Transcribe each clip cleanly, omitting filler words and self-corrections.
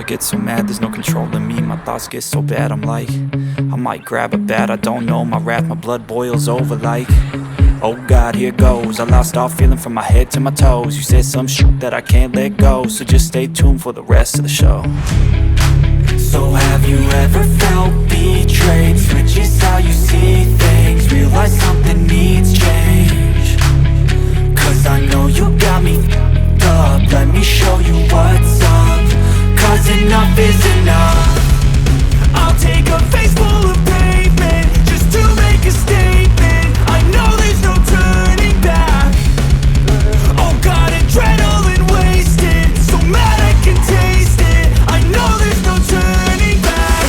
get so mad, there's no controlling me. My thoughts get so bad, I'm like, I might grab a bat, I don't know. My wrath, my blood boils over like, oh God, here goes. I lost all feeling from my head to my toes. You said some shit that I can't let go, so just stay tuned for the rest of the show. So have you ever felt betrayed? Switches how you see things, realize something needs change. Cause I know you got me f***ed up. Let me show you what's up. Cause enough is enough. I'll take a face full of pavement just to make a statement. I know there's no turning back. Oh God, adrenaline wasted, so mad I can taste it. I know there's no turning back.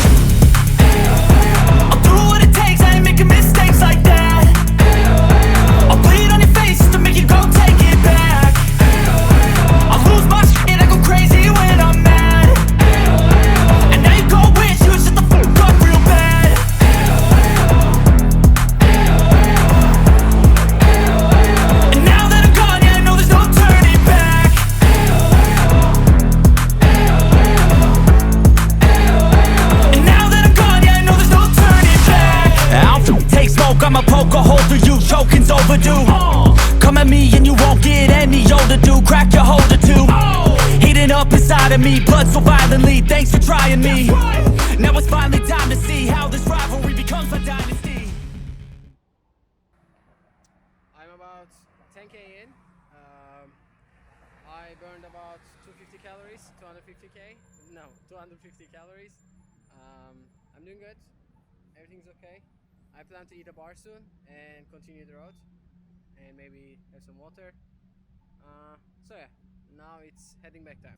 I'll do what it takes, I ain't making mistakes like that. I'll bleed on your face just to make you go take it back. I'll lose my shit, I go crazy when I'm mad. And now you go wish you would shut the fuck up real bad. And now that I'm gone, yeah, I know there's no turning back. And now that I'm gone, yeah, I know there's no turning back. I don't take smoke, I'ma poke a hole through you, choking's overdue. Come at me and you won't get any older, dude. Crack your holder too. Heating up inside of me, blood so violently. Thanks for trying me. Now it's finally time to see how this rivalry becomes a dynasty. I'm about 10k in. I burned about 250 calories, 250k. No, 250 calories. I'm doing good. Everything's okay. I plan to eat a bar soon and continue the road, and maybe have some water. So yeah, now it's heading back time.